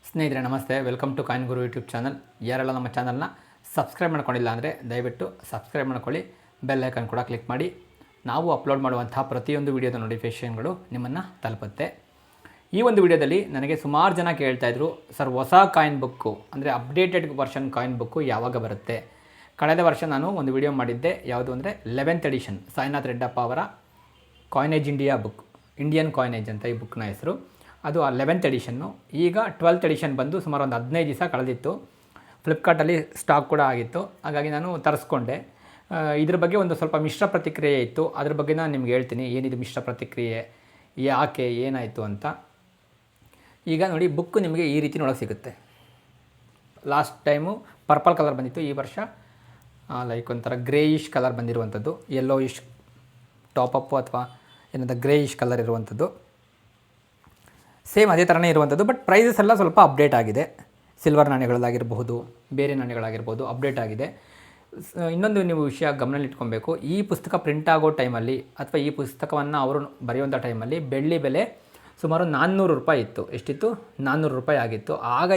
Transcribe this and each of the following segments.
ಸ್ನೇಹಿತರೆ ನಮಸ್ತೆ, welcome to Coin Guru YouTube channel. ಯಾರೆಲ್ಲ ನಮ್ಮ ಚಾನಲ್ನ ಸಬ್ಸ್ಕ್ರೈಬ್ ಮಾಡ್ಕೊಂಡಿಲ್ಲ ಅಂದರೆ ದಯವಿಟ್ಟು ಸಬ್ಸ್ಕ್ರೈಬ್ ಮಾಡ್ಕೊಳ್ಳಿ, ಬೆಲ್ ಐಕನ್ ಕೂಡ ಕ್ಲಿಕ್ ಮಾಡಿ. ನಾವು ಅಪ್ಲೋಡ್ ಮಾಡುವಂತಹ ಪ್ರತಿಯೊಂದು ವಿಡಿಯೋದ ನೋಟಿಫಿಕೇಷನ್ಗಳು ನಿಮ್ಮನ್ನು ತಲುಪುತ್ತೆ. ಈ ಒಂದು ವಿಡಿಯೋದಲ್ಲಿ ನನಗೆ ಸುಮಾರು ಜನ ಕೇಳ್ತಾಯಿದ್ರು, ಸರ್ ಹೊಸ ಕಾಯಿನ್ ಬುಕ್ಕು ಅಂದರೆ ಅಪ್ಡೇಟೆಡ್ ವರ್ಷನ್ ಕಾಯಿನ್ ಬುಕ್ಕು ಯಾವಾಗ ಬರುತ್ತೆ? ಕಳೆದ ವರ್ಷ ನಾನು ಒಂದು ವಿಡಿಯೋ ಮಾಡಿದ್ದೆ, ಯಾವುದು ಅಂದರೆ 11th ಎಡಿಷನ್ ಸಾಯಿನಾಥ್ ರೆಡ್ಡಪ್ಪ ಅವರ coinage India book, Indian coinage ಅಂತ ಈ ಬುಕ್ನ ಹೆಸರು. ಅದು 11th ಎಡಿಷನ್ನು. ಈಗ 12th ಎಡಿಷನ್ ಬಂದು ಸುಮಾರು ಒಂದು 15 ದಿವಸ ಕಳೆದಿತ್ತು. ಫ್ಲಿಪ್ಕಾರ್ಟಲ್ಲಿ ಸ್ಟಾಕ್ ಕೂಡ ಆಗಿತ್ತು, ಹಾಗಾಗಿ ನಾನು ತರಿಸ್ಕೊಂಡೆ. ಇದ್ರ ಬಗ್ಗೆ ಒಂದು ಸ್ವಲ್ಪ ಮಿಶ್ರ ಪ್ರತಿಕ್ರಿಯೆ ಇತ್ತು. ಅದ್ರ ಬಗ್ಗೆ ನಾನು ನಿಮ್ಗೆ ಹೇಳ್ತೀನಿ, ಏನಿದು ಮಿಶ್ರ ಪ್ರತಿಕ್ರಿಯೆ, ಯಾಕೆ, ಏನಾಯಿತು ಅಂತ. ಈಗ ನೋಡಿ, ಬುಕ್ಕು ನಿಮಗೆ ಈ ರೀತಿ ನೋಡೋಕೆ ಸಿಗುತ್ತೆ. ಲಾಸ್ಟ್ ಟೈಮು ಪರ್ಪಲ್ ಕಲರ್ ಬಂದಿತ್ತು, ಈ ವರ್ಷ ಲೈಕ್ ಒಂಥರ ಗ್ರೇಯಿಶ್ ಕಲರ್ ಬಂದಿರುವಂಥದ್ದು, ಯೆಲ್ಲೋಯಿಶ್ ಟಾಪಪ್ಪು ಅಥವಾ ಏನಂತ ಗ್ರೇಯಿಶ್ ಕಲರ್ ಇರುವಂಥದ್ದು. ಸೇಮ್ ಅದೇ ಥರನೇ ಇರುವಂಥದ್ದು, ಬಟ್ ಪ್ರೈಸಸ್ ಎಲ್ಲ ಸ್ವಲ್ಪ ಅಪ್ಡೇಟ್ ಆಗಿದೆ. ಸಿಲ್ವರ್ ನಾಣ್ಯಗಳಾಗಿರ್ಬಹುದು, ಬೇರೆ ನಾಣ್ಯಗಳಾಗಿರ್ಬೋದು ಅಪ್ಡೇಟ್ ಆಗಿದೆ. ಇನ್ನೊಂದು ನೀವು ವಿಷಯ ಗಮನದಲ್ಲಿಟ್ಕೊಬೇಕು, ಈ ಪುಸ್ತಕ ಪ್ರಿಂಟ್ ಆಗೋ ಟೈಮಲ್ಲಿ ಅಥವಾ ಈ ಪುಸ್ತಕವನ್ನು ಅವರು ಬರೆಯುವಂಥ ಟೈಮಲ್ಲಿ ಬೆಳ್ಳಿ ಬೆಲೆ ಸುಮಾರು 400 ರೂಪಾಯಿ ಇತ್ತು. ಎಷ್ಟಿತ್ತು? 400 ರೂಪಾಯಿ ಆಗಿತ್ತು. ಆಗ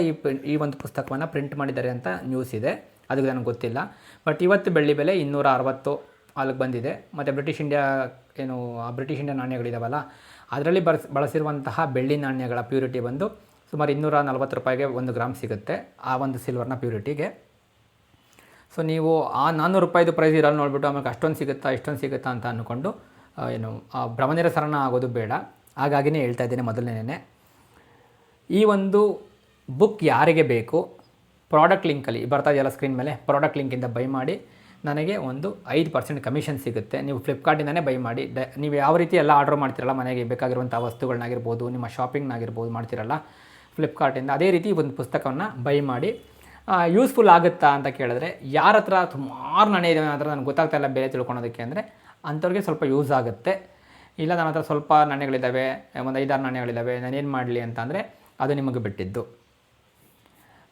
ಈ ಒಂದು ಪುಸ್ತಕವನ್ನು ಪ್ರಿಂಟ್ ಮಾಡಿದ್ದಾರೆ ಅಂತ ನ್ಯೂಸ್ ಇದೆ, ಅದಕ್ಕೆ ನನಗೆ ಗೊತ್ತಿಲ್ಲ. ಬಟ್ ಇವತ್ತು ಬೆಳ್ಳಿ ಬೆಲೆ 260 ಅಲ್ಲಿಗೆ ಬಂದಿದೆ. ಮತ್ತು ಬ್ರಿಟಿಷ್ ಇಂಡಿಯಾ ನಾಣ್ಯಗಳಿದಾವಲ್ಲ, ಅದರಲ್ಲಿ ಬಳಸಿರುವಂತಹ ಬೆಳ್ಳಿ ನಾಣ್ಯಗಳ ಪ್ಯೂರಿಟಿ ಬಂದು ಸುಮಾರು 240 ರೂಪಾಯಿಗೆ 1 ಗ್ರಾಮ್ ಸಿಗುತ್ತೆ, ಆ ಒಂದು ಸಿಲ್ವರ್ನ ಪ್ಯೂರಿಟಿಗೆ. ಸೊ ನೀವು ಆ 400 ರೂಪಾಯಿದು ಪ್ರೈಸ್ ಇರೋಲ್ಲ ನೋಡಿಬಿಟ್ಟು ಆಮೇಲೆ ಅಷ್ಟೊಂದು ಸಿಗುತ್ತಾ ಇಷ್ಟೊಂದು ಸಿಗುತ್ತಾ ಅಂತ ಅಂದ್ಕೊಂಡು ಭ್ರಮನಿರಸರಣ ಆಗೋದು ಬೇಡ. ಹಾಗಾಗಿನೇ ಹೇಳ್ತಾ ಇದ್ದೇನೆ ಮೊದಲನೇ. ಈ ಒಂದು ಬುಕ್ ಯಾರಿಗೆ ಬೇಕು, ಪ್ರಾಡಕ್ಟ್ ಲಿಂಕಲ್ಲಿ ಬರ್ತಾ ಇದೆಯಲ್ಲ ಸ್ಕ್ರೀನ್ ಮೇಲೆ, ಪ್ರಾಡಕ್ಟ್ ಲಿಂಕಿಂದ ಬೈ ಮಾಡಿ ನನಗೆ ಒಂದು 5% ಕಮಿಷನ್ ಸಿಗುತ್ತೆ. ನೀವು ಫ್ಲಿಪ್ಕಾರ್ಟಿಂದನೇ ಬೈ ಮಾಡಿ. ನೀವು ಯಾವ ರೀತಿ ಎಲ್ಲ ಆರ್ಡ್ರ್ ಮಾಡ್ತಿರಲ್ಲ, ಮನೆಗೆ ಬೇಕಾಗಿರುವಂಥ ವಸ್ತುಗಳನ್ನಾಗಿರ್ಬೋದು, ನಿಮ್ಮ ಶಾಪಿಂಗ್ನಾಗಿರ್ಬೋದು ಮಾಡ್ತಿರಲ್ಲ ಫ್ಲಿಪ್ಕಾರ್ಟಿಂದ, ಅದೇ ರೀತಿ ಒಂದು ಪುಸ್ತಕವನ್ನು ಬೈ ಮಾಡಿ. ಯೂಸ್ಫುಲ್ ಆಗುತ್ತಾ ಅಂತ ಕೇಳಿದ್ರೆ, ಯಾರ ಹತ್ರ ಸುಮಾರು ನಾಣ್ಯ ಇದೆ, ನನ್ನ ಹತ್ರ ನನಗೆ ಗೊತ್ತಾಗ್ತಾ ಇಲ್ಲ ಬೇರೆ ತಿಳ್ಕೊಳೋದಕ್ಕೆ ಅಂದರೆ ಅಂಥವ್ರಿಗೆ ಸ್ವಲ್ಪ ಯೂಸ್ ಆಗುತ್ತೆ. ಇಲ್ಲ ನನ್ನ ಹತ್ರ ಸ್ವಲ್ಪ ನಾಣ್ಯಗಳಿದ್ದಾವೆ, ಒಂದು 5-6 ನಾಣ್ಯಗಳಿದ್ದಾವೆ, ನಾನೇನು ಮಾಡಲಿ ಅಂತ ಅಂದರೆ ಅದು ನಿಮಗೆ ಬಿಟ್ಟಿದ್ದು.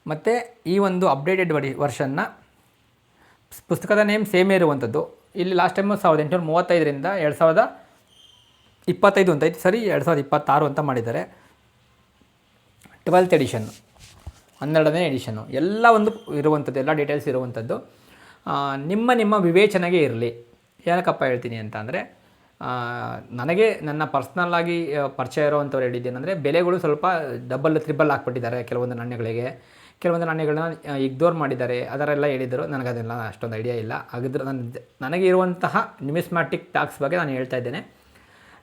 ಮತ್ತು ಈ ಒಂದು ಅಪ್ಡೇಟೆಡ್ ವರ್ಷನ್ನ ಪುಸ್ತಕದ ನೇಮ್ ಸೇಮೇ ಇರುವಂಥದ್ದು. ಇಲ್ಲಿ ಲಾಸ್ಟ್ ಟೈಮು 1835ರಿಂದ 2025 ಅಂತ ಐತಿ, ಸರಿ 2026 ಅಂತ ಮಾಡಿದ್ದಾರೆ. 12th ಎಡಿಷನ್, 12ನೇ ಎಡಿಷನ್ನು, ಎಲ್ಲ ಒಂದು ಇರುವಂಥದ್ದು, ಎಲ್ಲ ಡೀಟೇಲ್ಸ್ ಇರುವಂಥದ್ದು. ನಿಮ್ಮ ವಿವೇಚನೆಗೆ ಇರಲಿ. ಏನಕ್ಕಪ್ಪ ಹೇಳ್ತೀನಿ ಅಂತ ಅಂದರೆ, ನನಗೆ ನನ್ನ ಪರ್ಸ್ನಲ್ಲಾಗಿ ಪರಿಚಯ ಇರೋವಂಥವ್ರು ಹೇಳಿದ್ದೇನೆಂದರೆ, ಬೆಲೆಗಳು ಸ್ವಲ್ಪ ಡಬಲ್ ತ್ರಿಬಲ್ ಹಾಕ್ಬಿಟ್ಟಿದ್ದಾರೆ ಕೆಲವೊಂದು ನಾಣ್ಯಗಳಿಗೆ. ಕೆಲವೊಂದು ನಾಣ್ಯಗಳನ್ನ ಇಗ್ನೋರ್ ಮಾಡಿದ್ದಾರೆ, ಅದರೆಲ್ಲ ಹೇಳಿದರು. ನನಗದೆಲ್ಲ ಅಷ್ಟೊಂದು ಐಡಿಯಾ ಇಲ್ಲ. ಹಾಗಿದ್ರೆ ನನಗೆ ಇರುವಂತಹ ನ್ಯೂಮಿಸ್ಮ್ಯಾಟಿಕ್ ಟಾಕ್ಸ್ ಬಗ್ಗೆ ನಾನು ಹೇಳ್ತಾ ಇದ್ದೇನೆ.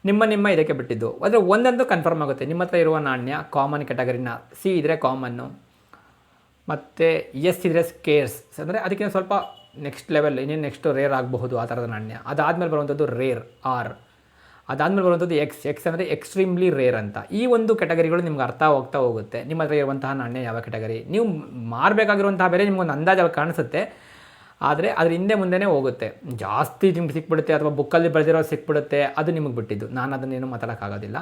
ನಿಮ್ಮ ಇದಕ್ಕೆ ಬಿಟ್ಟಿದ್ದು. ಆದರೆ ಒಂದಂತೂ ಕನ್ಫರ್ಮ್ ಆಗುತ್ತೆ, ನಿಮ್ಮ ಹತ್ರ ಇರುವ ನಾಣ್ಯ ಕಾಮನ್ ಕ್ಯಾಟಗರಿನ, ಸಿ ಇದ್ದರೆ ಕಾಮನ್ನು, ಮತ್ತು ಎಸ್ ಇದ್ದರೆ ಸ್ಕೇರ್ಸ್, ಅಂದರೆ ಅದಕ್ಕಿಂತ ಸ್ವಲ್ಪ ನೆಕ್ಸ್ಟ್ ಲೆವೆಲ್, ಇನ್ನೇನು ನೆಕ್ಸ್ಟು ರೇರ್ ಆಗಬಹುದು ಆ ಥರದ ನಾಣ್ಯ. ಅದಾದಮೇಲೆ ಬರುವಂಥದ್ದು ರೇರ್, ಆರ್. ಅದಾದಮೇಲೆ ಬರುವಂಥದ್ದು ಎಕ್ಸ್ ಅಂದರೆ ಎಕ್ಸ್ಟ್ರೀಮ್ಲಿ ರೇರ್ ಅಂತ. ಈ ಒಂದು ಕ್ಯಾಟಗರಿಗಳು ನಿಮ್ಗೆ ಅರ್ಥ ಹೋಗ್ತಾ ಹೋಗುತ್ತೆ. ನಿಮ್ಮ ಹತ್ರ ಇರುವಂತಹ ನಾಣ್ಯ ಯಾವ ಕ್ಯಾಟಗರಿ, ನೀವು ಮಾರಬೇಕಾಗಿರುವಂತಹ ಬೆಲೆ ನಿಮ್ಗೊಂದು ಅಂದಾಜಲ್ಲಿ ಕಾಣಿಸುತ್ತೆ. ಆದರೆ ಅದ್ರ ಹಿಂದೆ ಮುಂದೆನೇ ಹೋಗುತ್ತೆ. ಜಾಸ್ತಿ ನಿಮ್ಗೆ ಸಿಕ್ಬಿಡುತ್ತೆ ಅಥವಾ ಬುಕ್ಕಲ್ಲಿ ಬರೆದಿರೋದು ಸಿಕ್ಬಿಡುತ್ತೆ, ಅದು ನಿಮಗೆ ಬಿಟ್ಟಿದ್ದು. ನಾನು ಅದನ್ನೇನು ಮಾತಾಡೋಕ್ಕಾಗೋದಿಲ್ಲ.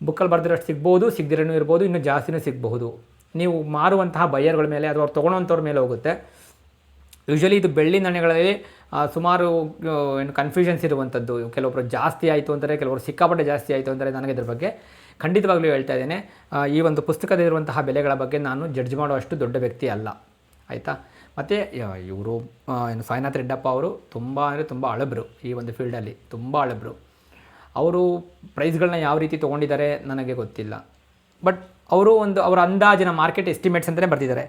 ಬುಕ್ಕಲ್ಲಿ ಬರೆದಿರೋಷ್ಟು ಸಿಗ್ಬೋದು, ಸಿಗದಿರೋನು ಇರ್ಬೋದು, ಇನ್ನೂ ಜಾಸ್ತಿನೂ ಸಿಗಬಹುದು. ನೀವು ಮಾರುವಂತಹ ಬಯ್ಯರ್ಗಳ ಮೇಲೆ ಅಥವಾ ಅವ್ರು ತೊಗೊಳೋವಂಥವ್ರ ಮೇಲೆ ಹೋಗುತ್ತೆ. ಯೂಶ್ವಲಿ ಇದು ಬೆಳ್ಳಿ ನಾಣ್ಯಗಳಲ್ಲಿ ಸುಮಾರು ಕನ್ಫ್ಯೂಷನ್ಸ್ ಇರುವಂಥದ್ದು. ಕೆಲವೊಬ್ಬರು ಜಾಸ್ತಿ ಆಯಿತು ಅಂತಾರೆ, ಕೆಲವರು ಸಿಕ್ಕಾಪಟ್ಟೆ ಜಾಸ್ತಿ ಆಯಿತು ಅಂದರೆ ನನಗೆ ಇದ್ರ ಬಗ್ಗೆ ಖಂಡಿತವಾಗ್ಲೂ ಹೇಳ್ತಾ ಇದ್ದೇನೆ. ಈ ಒಂದು ಪುಸ್ತಕದಲ್ಲಿರುವಂತಹ ಬೆಲೆಗಳ ಬಗ್ಗೆ ನಾನು ಜಡ್ಜ್ ಮಾಡುವಷ್ಟು ದೊಡ್ಡ ವ್ಯಕ್ತಿ ಅಲ್ಲ, ಆಯಿತಾ. ಮತ್ತು ಇವರು ಸಾಯಿನಾಥ್ ರೆಡ್ಡಪ್ಪ ಅವರು ತುಂಬ ಅಂದರೆ ತುಂಬ ಹಳಬರು, ಈ ಒಂದು ಫೀಲ್ಡಲ್ಲಿ ತುಂಬ ಹಳಬರು. ಅವರು ಪ್ರೈಸ್ಗಳನ್ನ ಯಾವ ರೀತಿ ತೊಗೊಂಡಿದ್ದಾರೆ ನನಗೆ ಗೊತ್ತಿಲ್ಲ. ಬಟ್ ಅವರು ಅವರ ಅಂದಾಜಿನ ಮಾರ್ಕೆಟ್ ಎಸ್ಟಿಮೇಟ್ಸ್ ಅಂತಲೇ ಬರ್ತಿದ್ದಾರೆ.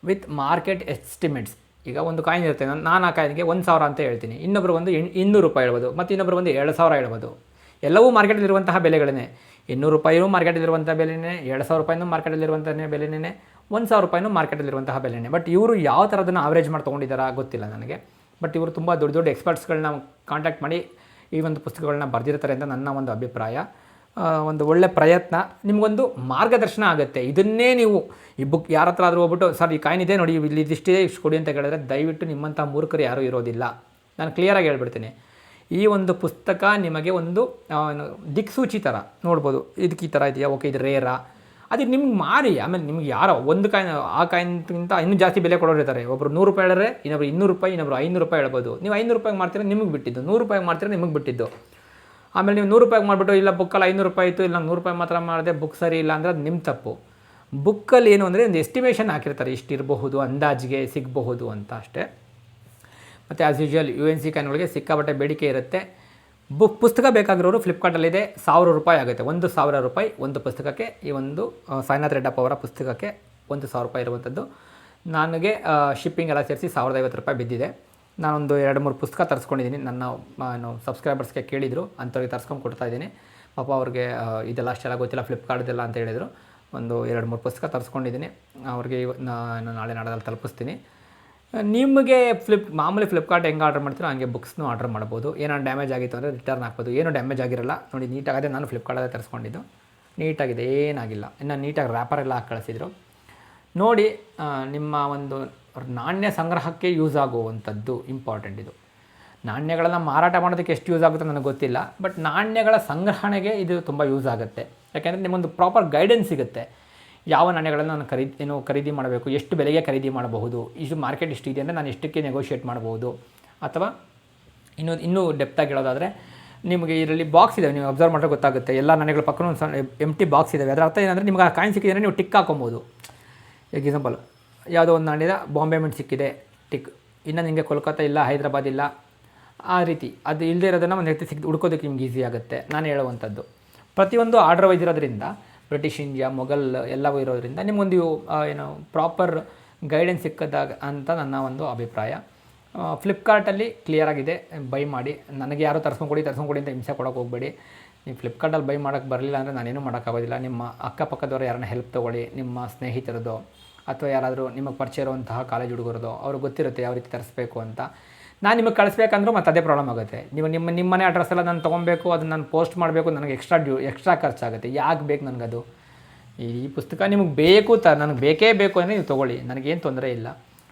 With market estimates. ಈಗ ಒಂದು ಕಾಯಿನ್ ಇರುತ್ತೆ, ನಾನು ಆ ಕಾಯಿನ್ಗೆ 1000 ಅಂತ ಹೇಳ್ತೀನಿ, ಇನ್ನೊಬ್ಬರು ಒಂದು 200 ರೂಪಾಯಿ ಹೇಳ್ಬೋದು, ಮತ್ತು ಇನ್ನೊಬ್ಬರು ಒಂದು 2000 ಹೇಳ್ಬೋದು. ಎಲ್ಲವೂ ಮಾರ್ಕೆಟಲ್ಲಿರುವಂತಹ ಬೆಲೆಗಳೇ. 200 ರೂಪಾಯಿನೂ ಮಾರ್ಕೆಟಲ್ಲಿರುವಂಥ ಬೆಲೆನೇ, 2000 ರೂಪಾಯಿನೂ ಮಾರ್ಕೆಟಲ್ಲಿರುವಂಥ ಬೆಲೆನೇ, 1000 ರೂಪಾಯಿನೂ ಮಾರ್ಕೆಟಲ್ಲಿರುವಂತಹ ಬೆಲೆನೇ. ಬಟ್ ಇವರು ಯಾವ ಥರದನ್ನು ಆವ್ರೇಜ್ ಮಾಡಿ ತೊಗೊಂಡಿದ್ದಾರಾ ಗೊತ್ತಿಲ್ಲ ನನಗೆ. ಬಟ್ ಇವರು ತುಂಬ ದೊಡ್ಡ ದೊಡ್ಡ ಎಕ್ಸ್ಪರ್ಟ್ಸ್ಗಳನ್ನ ಕಾಂಟ್ಯಾಕ್ಟ್ ಮಾಡಿ ಈ ಒಂದು ಪುಸ್ತಕಗಳನ್ನ ಬರೆದಿರ್ತಾರೆ ಅಂತ ನನ್ನ ಒಂದು ಅಭಿಪ್ರಾಯ. ಒಂದು ಒಳ್ಳೆ ಪ್ರಯತ್ನ, ನಿಮಗೊಂದು ಮಾರ್ಗದರ್ಶನ ಆಗುತ್ತೆ. ಇದನ್ನೇ ನೀವು ಈ ಬುಕ್ ಯಾರ ಹತ್ರ ಆದರೂ ಹೋಗ್ಬಿಟ್ಟು, ಸರ್ ಈ ಕಾಯಿನ್ ಇದೆ ನೋಡಿ, ಇಲ್ಲಿ ಇದಿಷ್ಟಿದೆ ಇಷ್ಟು ಕೊಡಿ ಅಂತ ಹೇಳಿದ್ರೆ ದಯವಿಟ್ಟು ನಿಮ್ಮಂಥ ಮೂರ್ಖರು ಯಾರೂ ಇರೋದಿಲ್ಲ. ನಾನು ಕ್ಲಿಯರಾಗಿ ಹೇಳ್ಬಿಡ್ತೀನಿ. ಈ ಒಂದು ಪುಸ್ತಕ ನಿಮಗೆ ಒಂದು ದಿಕ್ಸೂಚಿ ಥರ ನೋಡ್ಬೋದು. ಇದಕ್ಕೆ ಈ ಥರ ಇದೆಯಾ, ಓಕೆ ಇದು ರೇರಾ, ಅದಕ್ಕೆ ನಿಮ್ಗೆ ಮಾರಿ. ಆಮೇಲೆ ನಿಮ್ಗೆ ಯಾರೋ ಒಂದು ಕಾಯಿನ್, ಆ ಕಾಯಿನ್ಗಿಂತ ಇನ್ನೂ ಜಾಸ್ತಿ ಬೆಲೆ ಕೊಡೋರು ಇರ್ತಾರೆ. ಒಬ್ಬರು 100 ರೂಪಾಯಿ ಹೇಳಿದ್ರೆ ಇನ್ನೊಬ್ರು 200 ರೂಪಾಯಿ, ಇನ್ನೊಬ್ರು 500 ರೂಪಾಯಿ ಹೇಳ್ಬೋದು. ನೀವು 500 ರೂಪಾಯಿಗೆ ಮಾಡ್ತೀರಾ, ನಿಮಗೆ ಬಿಟ್ಟಿದ್ದು. 100 ರೂಪಾಯಿಗೆ ಮಾಡ್ತೀರಾ, ನಿಮಗೆ ಬಿಟ್ಟಿದ್ದು. ಆಮೇಲೆ ನೀವು 100 ರೂಪಾಯಿಗೆ ಮಾಡಿಬಿಟ್ಟು ಇಲ್ಲ ಬುಕ್ಕಲ್ಲಿ 500 ರೂಪಾಯಿ ಇತ್ತು, ಇಲ್ಲ 100 ರೂಪಾಯಿ ಮಾತ್ರ ಮಾಡಿದೆ, ಬುಕ್ ಸರಿ ಇಲ್ಲ ಅಂದರೆ ಅದು ನಿಮ್ಮ ತಪ್ಪು. ಬುಕ್ಕಲ್ಲಿ ಏನು ಅಂದರೆ ಒಂದು ಎಸ್ಟಿಮೇಷನ್ ಹಾಕಿರ್ತಾರೆ, ಇಷ್ಟಿರಬಹುದು, ಅಂದಾಜಿಗೆ ಸಿಗಬಹುದು ಅಂತ ಅಷ್ಟೇ. ಮತ್ತು ಆ್ಯಸ್ ಯೂಶುವಲ್ UNC ಕಾಯಿನ್ಗಳಿಗೆ ಸಿಕ್ಕಾಪಟ್ಟೆ ಬೇಡಿಕೆ ಇರುತ್ತೆ. ಪುಸ್ತಕ ಬೇಕಾಗಿರೋರು ಫ್ಲಿಪ್ಕಾರ್ಟಲ್ಲಿದೆ, ₹1,000 ಆಗುತ್ತೆ. ₹1,000 ಒಂದು ಪುಸ್ತಕಕ್ಕೆ. ಈ ಒಂದು ಸಾಯಿನಾಥ್ ರೆಡ್ಡಪ್ಪ ಅವರ ಪುಸ್ತಕಕ್ಕೆ ₹1,000 ಇರುವಂಥದ್ದು. ನನಗೆ ಶಿಪ್ಪಿಂಗ್ ಎಲ್ಲ ಸೇರಿಸಿ ₹1,050 ಬಿದ್ದಿದೆ. ನಾನೊಂದು 2-3 ಪುಸ್ತಕ ತರಿಸ್ಕೊಂಡಿದ್ದೀನಿ. ನನ್ನ ಸಬ್ಸ್ಕ್ರೈಬರ್ಸ್ಗೆ ಕೇಳಿದರು, ಅಂಥವ್ರಿಗೆ ತರಿಸ್ಕೊಂಡು ಕೊಡ್ತಾಯಿದ್ದೀನಿ. ಪಾಪ ಅವ್ರಿಗೆ ಇದೆಲ್ಲ ಅಷ್ಟೆಲ್ಲ ಗೊತ್ತಿಲ್ಲ ಫ್ಲಿಪ್ಕಾರ್ಟ್ದೆಲ್ಲ ಅಂತ ಹೇಳಿದರು. ಒಂದು 2-3 ಪುಸ್ತಕ ತರಿಸ್ಕೊಂಡಿದ್ದೀನಿ. ಅವ್ರಿಗೆ ನಾನು ನಾಳೆ ನಾಡಲ್ಲಿ ತಲುಪಿಸ್ತೀನಿ. ನಿಮಗೆ ಮಾಮೂಲಿ ಫ್ಲಿಪ್ಕಾರ್ಟ್ ಹೆಂಗೆ ಆರ್ಡರ್ ಮಾಡ್ತೀರೋ ಹಂಗೆ ಬುಕ್ಸ್ನೂ ಆರ್ಡರ್ ಮಾಡ್ಬೋದು. ಏನಾದ್ರು ಡ್ಯಾಮೇಜ್ ಆಗಿತ್ತು ಅಂದರೆ ರಿಟರ್ನ್ ಹಾಕ್ಬೋದು. ಏನೂ ಡ್ಯಾಮೇಜ್ ಆಗಿರಲ್ಲ. ನೋಡಿ, ನೀಟಾಗದೆ ನಾನು ಫ್ಲಿಪ್ಕಾರ್ಟಲ್ಲೇ ತರಿಸ್ಕೊಂಡಿದ್ದು. ನೀಟಾಗಿದೆ, ಏನಾಗಿಲ್ಲ. ಇನ್ನು ನೀಟಾಗಿ ರ್ಯಾಪರೆಲ್ಲ ಹಾಕಿ ಕಳಿಸಿದ್ರು. ನೋಡಿ, ನಿಮ್ಮ ಒಂದು ನಾಣ್ಯ ಸಂಗ್ರಹಕ್ಕೆ ಯೂಸ್ ಆಗುವಂಥದ್ದು ಇಂಪಾರ್ಟೆಂಟ್. ಇದು ನಾಣ್ಯಗಳನ್ನು ಮಾರಾಟ ಮಾಡೋದಕ್ಕೆ ಎಷ್ಟು ಯೂಸ್ ಆಗುತ್ತೆ ನನಗೆ ಗೊತ್ತಿಲ್ಲ, ಬಟ್ ನಾಣ್ಯಗಳ ಸಂಗ್ರಹಣೆಗೆ ಇದು ತುಂಬ ಯೂಸ್ ಆಗುತ್ತೆ. ಯಾಕೆಂದರೆ ನಿಮ್ಮೊಂದು ಪ್ರಾಪರ್ ಗೈಡೆನ್ಸ್ ಸಿಗುತ್ತೆ. ಯಾವ ನಾಣ್ಯಗಳನ್ನು ನಾನು ಖರೀದಿ ಮಾಡಬೇಕು, ಎಷ್ಟು ಬೆಲೆಗೆ ಖರೀದಿ ಮಾಡಬಹುದು, ಇಷ್ಟು ಮಾರ್ಕೆಟ್ ಇಷ್ಟು ಇದೆ ಅಂದರೆ ನಾನು ಎಷ್ಟಕ್ಕೆ ನೆಗೋಷಿಯೇಟ್ ಮಾಡ್ಬೋದು. ಅಥವಾ ಇನ್ನೂ ಡೆಪ್ತಾಗಿ ಹೇಳೋದಾದರೆ, ನಿಮಗೆ ಇದರಲ್ಲಿ ಬಾಕ್ಸ್ ಇದೆ, ನೀವು ಅಬ್ಸರ್ವ್ ಮಾಡಿದ್ರೆ ಗೊತ್ತಾಗುತ್ತೆ. ಎಲ್ಲ ನಾಣ್ಯಗಳ ಪಕ್ಕನೂ ಒಂದು ಎಂಟಿ ಬಾಕ್ಸ್ ಇದ್ದಾವೆ. ಅದರ ಅರ್ಥ ಏನಂದರೆ ನಿಮ್ಗೆ ಆ ಕಾಯಿನ್ ಸಿಕ್ಕಿದ್ರೆ ನೀವು ಟಿಕ್ ಹಾಕೊಬೋದು. ಎಕ್ಸಾಂಪಲ್, ಯಾವುದೋ ಒಂದು ನಾಣ್ಯದ ಬಾಂಬೆ ಮಿಂಟ್ ಸಿಕ್ಕಿದೆ, ಟಿಕ್. ಇನ್ನು ನಿಮಗೆ ಕೋಲ್ಕತ್ತಾ ಇಲ್ಲ, ಹೈದರಾಬಾದ್ ಇಲ್ಲ, ಆ ರೀತಿ ಅದು ಇಲ್ಲದೇ ಇರೋದನ್ನು ಒಂದು ರೀತಿ ಹುಡ್ಕೋದಕ್ಕೆ ನಿಮ್ಗೆ ಈಸಿ ಆಗುತ್ತೆ. ನಾನು ಹೇಳುವಂಥದ್ದು ಪ್ರತಿಯೊಂದು ಆರ್ಡರ್ ವೈಸ್ ಇರೋದ್ರಿಂದ, ಬ್ರಿಟಿಷ್ ಇಂಡಿಯಾ, ಮೊಘಲ್ ಎಲ್ಲವೂ ಇರೋದ್ರಿಂದ ನಿಮಗೊಂದು ಪ್ರಾಪರ್ ಗೈಡೆನ್ಸ್ ಸಿಕ್ಕದಾಗ ಅಂತ ನನ್ನ ಒಂದು ಅಭಿಪ್ರಾಯ. ಫ್ಲಿಪ್ಕಾರ್ಟಲ್ಲಿ ಕ್ಲಿಯರಾಗಿದೆ, ಬೈ ಮಾಡಿ. ನನಗೆ ಯಾರು ತರಿಸ್ಕೊಂಡ್ಕೊಡಿ ಅಂತ ಹಿಂಸೆ ಕೊಡೋಕೆ ಹೋಗಬೇಡಿ. ನೀವು ಫ್ಲಿಪ್ಕಾರ್ಟಲ್ಲಿ ಬೈ ಮಾಡೋಕ್ಕೆ ಬರಲಿಲ್ಲ ಅಂದರೆ ನಾನೇನು ಮಾಡೋಕ್ಕಾಗೋದಿಲ್ಲ. ನಿಮ್ಮ ಅಕ್ಕಪಕ್ಕದವರು ಯಾರನ್ನ ಹೆಲ್ಪ್ ತೊಗೊಳ್ಳಿ, ನಿಮ್ಮ ಸ್ನೇಹಿತರದ್ದು ಅಥವಾ ಯಾರಾದರೂ ನಿಮಗೆ ಪರಿಚಯ ಇರುವಂತಹ ಕಾಲೇಜ್ ಹುಡುಗರದು, ಅವ್ರಿಗೆ ಗೊತ್ತಿರುತ್ತೆ ಯಾವ ರೀತಿ ತರಿಸ್ಬೇಕು ಅಂತ. ನಾನು ನಿಮಗೆ ಕಳಿಸ್ಬೇಕಂದ್ರೂ ಮತ್ತು ಅದೇ ಪ್ರಾಬ್ಲಮ್ ಆಗುತ್ತೆ. ನೀವು ನಿಮ್ಮ ಮನೆ ಅಡ್ರೆಸ್ ಎಲ್ಲ ನಾನು ತೊಗೊಬೇಕು, ಅದನ್ನು ನಾನು ಪೋಸ್ಟ್ ಮಾಡಬೇಕು, ನನಗೆ ಎಕ್ಸ್ಟ್ರಾ ಖರ್ಚಾಗುತ್ತೆ. ಯಾಕೆ ಬೇಕು ನನಗದು? ಈ ಪುಸ್ತಕ ನಿಮಗೆ ಬೇಕು, ನನಗೆ ಬೇಕೇ ಬೇಕು ಅಂದರೆ ನೀವು ತೊಗೊಳ್ಳಿ, ನನಗೇನು ತೊಂದರೆ ಇಲ್ಲ.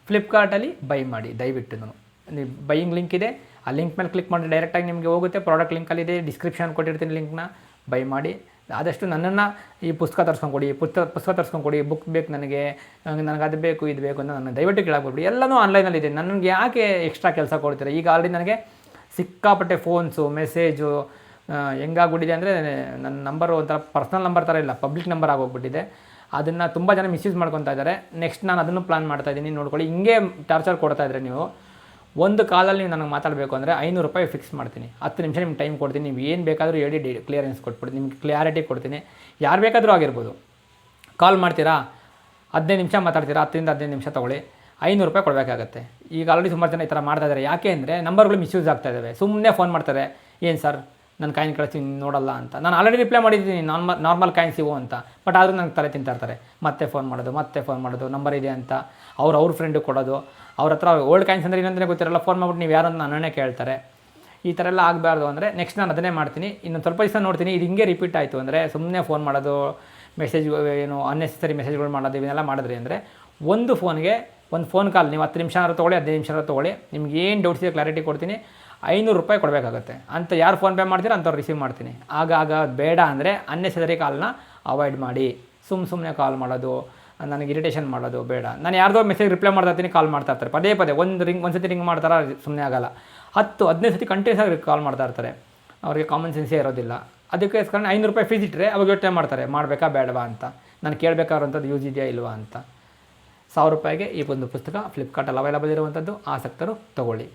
ಫ್ಲಿಪ್ಕಾರ್ಟಲ್ಲಿ ಬೈ ಮಾಡಿ ದಯವಿಟ್ಟು. ನೀವು ಬೈಯಿಂಗ್ ಲಿಂಕ್ ಇದೆ, ಆ ಲಿಂಕ್ ಮೇಲೆ ಕ್ಲಿಕ್ ಮಾಡಿ ಡೈರೆಕ್ಟಾಗಿ ನಿಮಗೆ ಹೋಗುತ್ತೆ. ಪ್ರಾಡಕ್ಟ್ ಲಿಂಕಲ್ಲಿದೆ, ಡಿಸ್ಕ್ರಿಪ್ಷನ್ ಕೊಟ್ಟಿರ್ತೀನಿ ಲಿಂಕ್ನ. ಬೈ ಮಾಡಿ. ಆದಷ್ಟು ನನ್ನನ್ನು ಈ ಪುಸ್ತಕ ತರಿಸ್ಕೊಂಡ್ಕೊಡಿ, ಪುಸ್ತಕ ತರಿಸ್ಕೊಂಡ್ಕೊಡಿ, ಬುಕ್ ಬೇಕು ನನಗೆ ಅದು ಬೇಕು ಇದು ಬೇಕು ಅಂತ ನನ್ನ ದಯವಿಟ್ಟು ಕೇಳಾಕ್ಬಿಡ್ಬಿಡಿ. ಎಲ್ಲನೂ ಆನ್ಲೈನಲ್ಲಿದೆ. ನನಗೆ ಯಾಕೆ ಎಕ್ಸ್ಟ್ರಾ ಕೆಲಸ ಕೊಡ್ತೀರಾ? ಈಗ ಆಲ್ರೆಡಿ ನನಗೆ ಸಿಕ್ಕಾಪಟ್ಟೆ ಫೋನ್ಸು, ಮೆಸೇಜು ಹೆಂಗಾಗ್ಬಿಟ್ಟಿದೆ ಅಂದರೆ, ನನ್ನ ನಂಬರು ಒಂಥರ ಪರ್ಸ್ನಲ್ ನಂಬರ್ ಥರ ಇಲ್ಲ, ಪಬ್ಲಿಕ್ ನಂಬರ್ ಆಗೋಗ್ಬಿಟ್ಟಿದೆ. ಅದನ್ನು ತುಂಬ ಜನ ಮಿಸ್ಯೂಸ್ ಮಾಡ್ಕೊತಾ ಇದ್ದಾರೆ. ನೆಕ್ಸ್ಟ್ ನಾನು ಅದನ್ನು ಪ್ಲಾನ್ ಮಾಡ್ತಾಯಿದ್ದೀನಿ, ನೋಡ್ಕೊಳ್ಳಿ. ಹಿಂಗೆ ಟಾರ್ಚರ್ ಕೊಡ್ತಾಯಿದ್ರೆ ನೀವು ಒಂದು ಕಾಲಲ್ಲಿ ನೀವು ನನಗೆ ಮಾತಾಡಬೇಕು ಅಂದರೆ ₹500 ಫಿಕ್ಸ್ ಮಾಡ್ತೀನಿ. 10 ನಿಮಿಷ ನಿಮ್ಗೆ ಟೈಮ್ ಕೊಡ್ತೀನಿ. ನೀವು ಏನು ಬೇಕಾದರೂ ಹೇಳಿ ಕ್ಲಿಯರೆನ್ಸ್ ಕೊಟ್ಬಿಡಿ, ನಿಮ್ಗೆ ಕ್ಲಿಯಾರಿಟಿ ಕೊಡ್ತೀನಿ. ಯಾರು ಬೇಕಾದರೂ ಆಗಿರ್ಬೋದು. ಕಾಲ್ ಮಾಡ್ತೀರಾ, 15 ನಿಮಿಷ ಮಾತಾಡ್ತೀರಾ, 10ರಿಂದ 15 ನಿಮಿಷ ತೊಗೊಳ್ಳಿ, ₹500 ಕೊಡಬೇಕಾಗತ್ತೆ. ಈಗ ಆಲ್ರೆಡಿ ಸುಮಾರು ಜನ ಈ ಥರ ಮಾಡ್ತಾಯಿದ್ದಾರೆ. ಯಾಕೆ ಅಂದರೆ ನಂಬರ್ಗಳು ಮಿಸ್ಯೂಸ್ ಆಗ್ತಾಯಿದ್ದಾವೆ. ಸುಮ್ಮನೆ ಫೋನ್ ಮಾಡ್ತಾರೆ, ಏನು ಸರ್ ನನ್ನ ಕಾಯಿನ್ ಕಳಿಸ್ತೀನಿ ನೋಡಲ್ಲ ಅಂತ. ನಾನು ಆಲ್ರೆಡಿ ರಿಪ್ಲೈ ಮಾಡಿದ್ದೀನಿ, ನಾರ್ಮಲ್ ಕಾಯಿನ್ಸ್ ಇವು ಅಂತ. ಬಟ್ ಆದರೂ ನನಗೆ ತಲೆ ತಿಂತಾಯಿರ್ತಾರೆ. ಮತ್ತೆ ಫೋನ್ ಮಾಡೋದು, ನಂಬರ್ ಇದೆ ಅಂತ ಅವ್ರ ಫ್ರೆಂಡು ಕೊಡೋದು. ಅವ್ರ ಹತ್ರ ಓಲ್ಡ್ ಕಾಯಿನ್ಸ್ ಅಂದರೆ ಇನ್ನೊಂದೇ ಗೊತ್ತಿರಲ್ಲ, ಫೋನ್ ಮಾಡ್ಬಿಟ್ಟು ನೀವು ಯಾರು ಅಂತ ನನ್ನೇ ಕೇಳ್ತಾರೆ. ಈ ಥರ ಎಲ್ಲ ಆಗಬಾರ್ದು ಅಂದರೆ ನೆಕ್ಸ್ಟ್ ನಾನು ಅದನ್ನೇ ಮಾಡ್ತೀನಿ. ಇನ್ನೊಂದು ಸ್ವಲ್ಪ ದಿವಸ ನೋಡ್ತೀನಿ. ಇದು ಹಿಂಗೆ ರಿಪೀಟ್ ಆಯಿತು ಅಂದರೆ, ಸುಮ್ಮನೆ ಫೋನ್ ಮಾಡೋದು, ಮೆಸೇಜ್ ಅನ್ನೆಸೆಸರಿ ಮೆಸೇಜ್ಗಳು ಮಾಡೋದು, ಇವನ್ನೆಲ್ಲ ಮಾಡಿದ್ರಿ ಅಂದರೆ ಒಂದು ಫೋನ್ಗೆ ಒಂದು ಫೋನ್ ಕಾಲ್ ನೀವು 10 ನಿಮಿಷ ತೊಗೊಳ್ಳಿ, 15 ನಿಮಿಷ ತೊಗೊಳ್ಳಿ, ನಿಮ್ಗೆ ಏನು ಡೌಟ್ಸ್ ಇದೆ ಕ್ಲಾರಿಟಿ ಕೊಡ್ತೀನಿ. ₹500 ಕೊಡಬೇಕಾಗತ್ತೆ ಅಂತ. ಯಾರು ಫೋನ್ಪೇ ಮಾಡ್ತೀರೋ ಅಂಥವ್ರು ರಿಸೀವ್ ಮಾಡ್ತೀನಿ. ಆಗ ಬೇಡ ಅಂದರೆ ಅನ್ನೆಸೆಸರಿ ಕಾಲ್ನ ಅವಾಯ್ಡ್ ಮಾಡಿ. ಸುಮ್ಮನೆ ಕಾಲ್ ಮಾಡೋದು, ನನಗೆ ಇರಿಟೇಷನ್ ಮಾಡೋದು ಬೇಡ. ನಾನು ಯಾರ್ದೋ ಮೆಸೇಜ್ ರಿಪ್ಲೈ ಮಾಡ್ತಾ ಇರ್ತೀನಿ, ಕಾಲ್ ಮಾಡ್ತಾ ಇರ್ತಾರೆ ಪದೇ ಒಂದು ಸತಿ ರಿಂಗ್ ಮಾಡ್ತಾರ, ಸುಮ್ಮನೆ ಆಗೋಲ್ಲ. 10-15 ಸತಿ ಕಂಟಿನ್ಯೂಸ್ ಆಗಿ ಕಾಲ್ ಮಾಡ್ತಾ ಇರ್ತಾರೆ. ಅವ್ರಿಗೆ ಕಾಮನ್ ಸೆನ್ಸೇ ಇರೋದಿಲ್ಲ. ಅದಕ್ಕೋಸ್ಕರ ₹500 ಫೀಸ್ ಇಟ್ಟರೆ ಅವಾಗ ಯೋಚನೆ ಮಾಡ್ತಾರೆ, ಮಾಡಬೇಕಾ ಬೇಡವಾ ಅಂತ, ನಾನು ಕೇಳಬೇಕಾದಂಥದ್ದು ಯೂಸ್ ಇದೆಯಾ ಇಲ್ವಾ ಅಂತ. ₹1000ಗೆ ಈ ಒಂದು ಪುಸ್ತಕ ಫ್ಲಿಪ್ಕಾರ್ಟಲ್ಲಿ ಅವೈಲೇಬಲ್ ಇರುವಂಥದ್ದು. ಆಸಕ್ತರು ತೊಗೊಳ್ಳಿ.